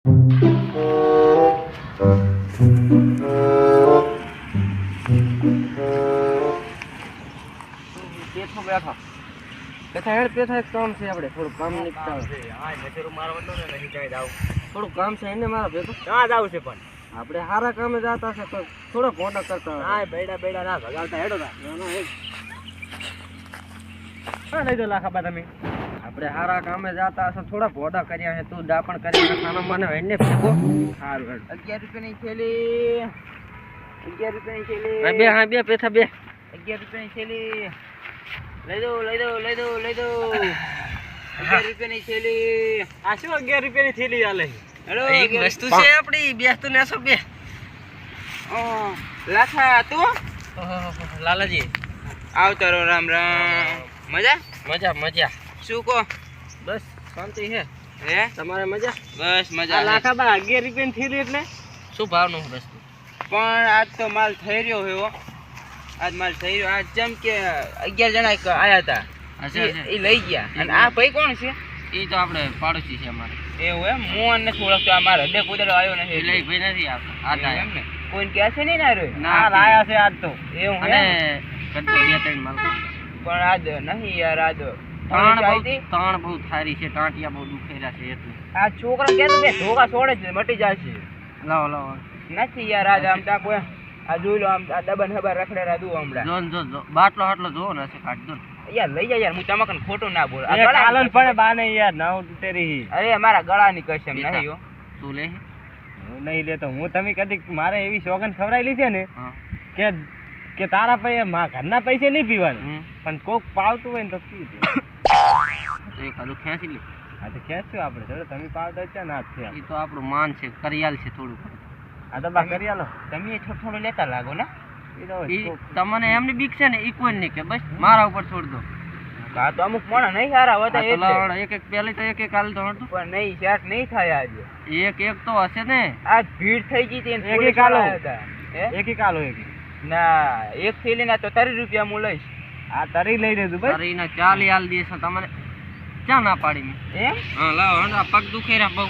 બેઠો પેથા એક કામ છે આપણે થોડું કામ નિપટાવ છે. હા નજરો મારવાનો ને નહીં જાય જાવ થોડું કામ છે એને મારા ભેગું ક્યાં જાવ છે પણ આપણે હારા કામે જાતા છે તો થોડો ફોટો કરતા હા બેડા ના ભગાવતા હેડો ના નહીં તો લાખા તમે આપણે હારા કામે જાતા છે થોડા ફોટા કર્યા છે તું દાપણ કરી ખાનો મને વેને ભેગો સારું હેડ 11 રૂપિયાની થેલી 11 રૂપિયાની થેલી બે હા બે પેથા બે 11 રૂપિયાની થેલી લઈ દો 11 રૂપિયાની થેલી આ શું 11 રૂપિયાની થેલી આલે હેલો એક વસ્તુ છે આપણી બેસતું નેસો બે લાખા તું લાલાજી આવતારો રામ રામ મજા શું કહો બસ શાંતિ છે હે તમારે મજા બસ મજા લાખા બા 11 રૂપિયાની થેલી એટલે શું ભાવનું વસ્તુ પણ આજ તો માલ થઈ રહ્યો હે આજ માલ થઈ રહ્યો આજ જેમ કે 11 જણા આયા હતા એ લઈ ગયા અને આ ભાઈ કોણ છે એ તો આપણે પાડોશી છે અમારે એવું એમ હું નથી ઓળખતો આ મારા હૃદય કુદરત આવ્યો નથી એટલે ભાઈ નથી આવતો એમ ને કોઈ કહે છે નહીં ના લાયા છે આજ તો એવું અને કદો 2-3 માલ પણ આજ નહીં યાર આજ તાણ બહુ થારી છે ટાંટિયા બહુ દુખેરા છે એટલે આ છોકરા કેતો કે ધોકા છોડે છે મટી જાય છે લાવો નથી યાર આજ આમ તા કોઈ આ જોઈ લો આમ આ દબન ખબર રખડેરા દુ હમણાં જો બાટલો હાટલો જો ને છે કાઢ દો યાર લઈ જા યાર હું તમાકન ખોટું ના બોલ આ ગળા આલન પડે બાને યાર નાવ તૂટેરી અરે મારા ગળાની કસમ નહીં હો તું લે હું નહીં લેતો હું તમે કદી મારે એવી સોગન ખવરાયેલી છે ને કે તારા પૈસે માં ઘરના પૈસે નહીં પીવાનું પણ કોક પાવતું હોય ને તો પી દે એ કાલું ખેંચી લે હા તો ખેંચ્યું આપણે ચલો તમે પાવતા છે ના છે એ તો આપણું માન છે કરિયાલ છે થોડું આ તો બા કરિયાલો તમે થોડું લેતા લાગો ને તમને એમની બીક છે ને ઈ કોઈ નહીં કે બસ મારા ઉપર છોડ દો આ તો અમુક મોણા નહીં સારા હોતા એક પહેલે તો એક હાલ તો હતું પણ નહીં શેટ નહીં થાય આજે એક તો હશે ને આજ ભીડ થઈ ગઈ હતી એક હાલો ના એક થેલી ના તો 30 રૂપિયા હું લઈશ આ 30 લઈ લેજો બસ 30 ના 40 હાલ દેશે તમને ચા ના પાડી એમ હા લાવો આ પગ દુખે રહ્યા બહુ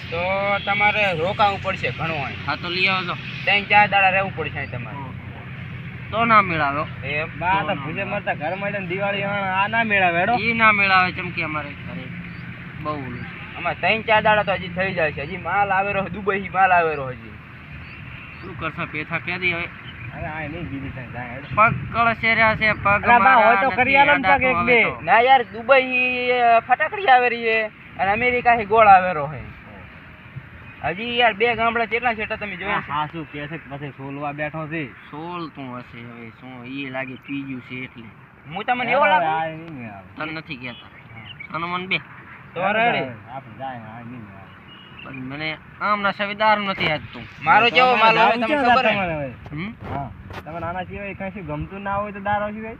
તો તમારે રોકાવું પડશે ઘણું હોય હા તો લઈ આવજો 3-4 દાડા રહેવું પડશે તમારે તો ના મેળાવ્યો એમ બા તો ભૂજે મરતા ઘર મળે ને દિવાળી આ ના મેળાવે હેડો ઈ ના મેળાવે ચમકી અમારે ઘરે બહુ ઓલું અમાર 3-4 દાડા તો હજી થઈ જાય છે હજી માલ આવેરો દુબઈ માલ આવેરો હજી શું કરશો પેથા કેદી હવે અરે આ નહીં બીજી તને જાય પગ કળશેર્યા છે પગ મારા હોય તો કરી આલો ને પગ એક બે ના યાર દુબઈ ફટાકડી આવેરી છે અને અમેરિકા થી ગોળ આવેરો છે હજી યાર બે ગામડા કેટલા છેટા તમે જોયા હા શું કે છે પછી સોલવા બેઠો છે સોલ તું હશે હવે શું ઈ લાગે પીજ્યું છે એટલે હું તમને એવો લાગે આ નહીં આવે તને નથી કહેતા હનુમાન બે તો રેડી આપણે જાય આ નહીં આવે પણ મને આમના સવિદાર નથી આજ તું મારો કેવો માલ હોય તમને ખબર હે હા તમે નાના સિવાય કઈ શું ગમતું ના હોય તો દારો સિવાય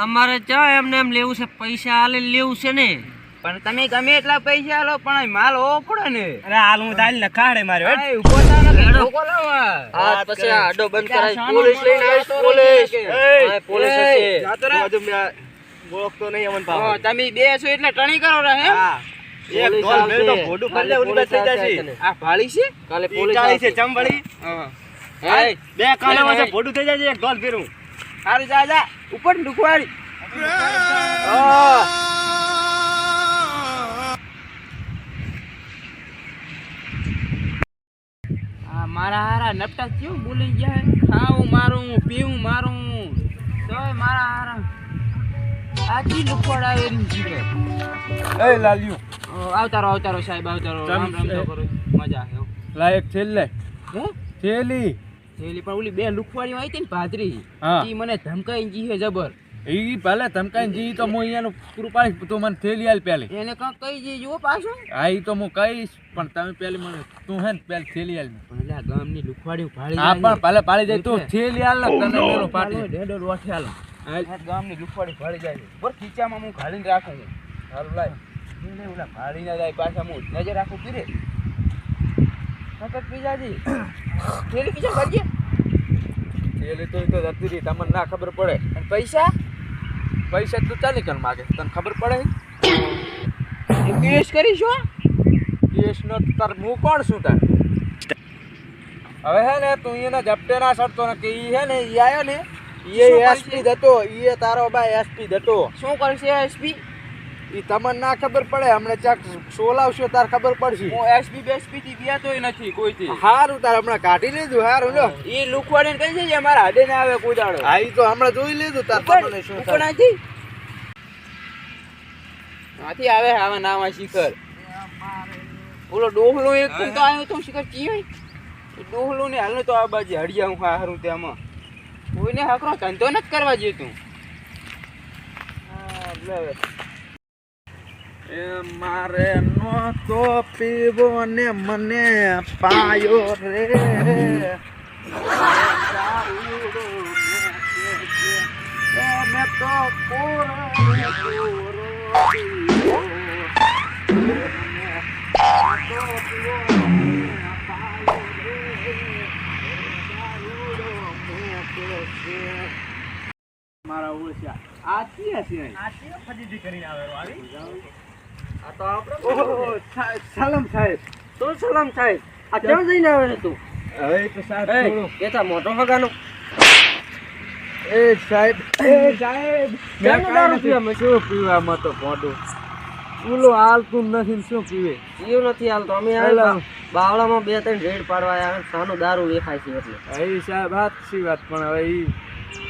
અમારે ચા એમને એમ લેવું છે પૈસા આલે લેવું છે ને પણ તમે ગમે એટલા પૈસા આલો પણ માલ હોવો પડે ને અરે હાલ હું તાલ નખાડે માર્યો એ ઉભો થા ને ઠોકો લાવા આ પછી આડો બંધ કરાય પોલીસ લઈને આવીશ પોલીસ એ પોલીસ છે જાતો રે બાજુ મે બોલતો નહીં અમન પાવ તમે બે છો એટલે ટણી કરો રે હે હા એક ઢોલ મેલ તો ભોડું ફરલે ઉલી બસ થઈ જશે આ ભાળી છે કાલે પોલીસ આવી છે ચંબળી હા એ બે કાલે વાસે ભોડું થઈ જશે એક ઢોલ ફેરું હારું જા જા ઉપર ડુકવાડી મારા હારા નપટા કેવું બોલી ગયા ખાવું મારું પીવું મારું તો મારા હારા આજી લુખવાડ આવેલી છે એ લાલ્યું આવતારો સાહેબ આવતારો રામ રામ તો કરો મજા આવે લા એક થેલી લે હે થેલી પણ ઓલી બે લુખવાડી આવી હતી ને ભાદરી ઈ મને ધમકાઈ જી છે જબર ઈ ભલે ધમકાઈ જી તો હું અહીંયાનું પૂરું પાડીશ તો મને થેલી આલ પેલી એને કાં કઈ જી જો પાછો હા ઈ તો હું કહીશ પણ તમે પેલી મને તું હે ને પેલી થેલી આલ ભલે આ ગામની લુખવાડી ભાળી હા પણ ભલે પાડી જાય તું થેલી આલ તને મેરો પાડી ડેડો રોઠે આલ આ ગામની લુખવાડી ભાળી જાય પર ખીચામાં હું ઘાલીને રાખું હારું લાય ને ઓલા ભાળી ના જાય પાછા હું નજર રાખું પીરે સતત પીજાજી થેલી પીછા ભાગીએ થેલી તો જતી રહી તમને ના ખબર પડે અને પૈસા તું ચાલી કર માગે તને ખબર પડે કેસ કરીશું કેસ નો તાર હું કોણ છું તાર હવે હે ને તું એને ઝપટે ના સડતો ને કે ઈ હે ને ઈ આયો ને ઈ એસપી દતો ઈ તારો ભાઈ એસપી દતો શું કરશે એસપી ઈ તમને ના ખબર પડે હમણે ચાક સોલાવશો તાર ખબર પડશે હું એસપી બેસપી થી ગયા તોય નથી કોઈથી હારું તાર હમણાં કાઢી લીધું હારું લો ઈ લુખવાડીને કહી છે અમારા હાડે ના આવે કોઈ દાડો હા ઈ તો હમણાં જોઈ લીધું તાર તમને શું થાય નથી આથી આવે આવા નાવા શિખર ઓલો ડોહલો એક તો આવ્યો તો શિખર કી ડોહલો ને હાલ તો આ બાજુ હડિયા હું હારું તેમાં કોઈને હાકરો ધંધો નથી કરવા જેતું એ મારે નો તો પીવો ને મને પાયો રે મેં તો મારા ઓછા આ કી હશે આ કી ફજીદી કરીને આવેલો આવી આ તો આપણે ઓહો સલામ સાહેબ તો સલામ સાહેબ આ કેમ જઈને આવે તું હવે તો સાહેબ થોડું એ તા મોટો હગાનો એ સાહેબ મેં દારૂ પીવા મેં શું પીવામાં તો પોડું ઉલો હાલતું નથી ને શું પીવે એવું નથી હાલતો અમે આવેલા બાવળામાં 2-3 રેડ પાડવા આવ્યા સાનો દારૂ વેખાય છે એટલે એ સાહેબ સાચી વાત પણ હવે ઈ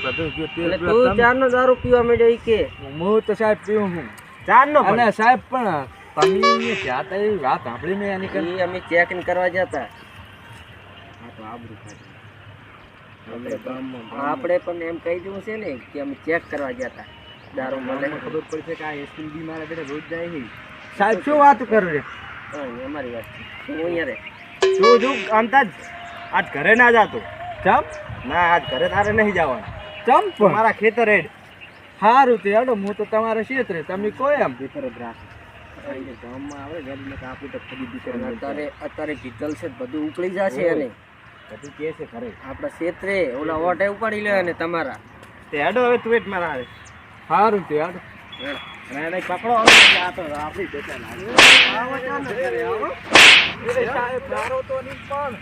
બધું જો તેલ તું ચારનો દારૂ પીવા માંડ્યો ઈ કે હું તો સાહેબ પીવું હું ચારનો અને સાહેબ પણ તમે ક્યાં તો એવી વાત સાંભળી મેં એની કરી અમે ચેકિંગ કરવા જતા હા તો આબરૂ આપણે પણ એમ કહી દેવું છે ને કે અમે ચેક કરવા જતા દારૂ મને ખબર પડશે કે આ એસપી મારા બેટા રોજ જાય છે સાહેબ શું વાત કરો રે અમારી વાત તું અહીંયા રે જો આમતા જ આજ ઘરે ના જાતો ચમ ના આજ ઘરે તારે નહીં જવાનું ચમ પણ મારા ખેતર રેડ સારું તે હેડો હું તો તમારા ક્ષેત્રે તમે કોઈ આમ ભીતર જ રાખ ગામમાં આવે ગાડીને કાપી તો ખરીદી કરી અત્યારે પીતલ છે બધું ઉકળી જશે અને બધું કે છે ઘરે આપણા ક્ષેત્રે ઓલા ઓટે ઉપાડી લે અને તમારા તે હેડો હવે તું જ મારા આવે સારું તે હેડો નહીં પકડો હવે આ તો આપણી બેઠા સાહેબ મારો તો નહીં પણ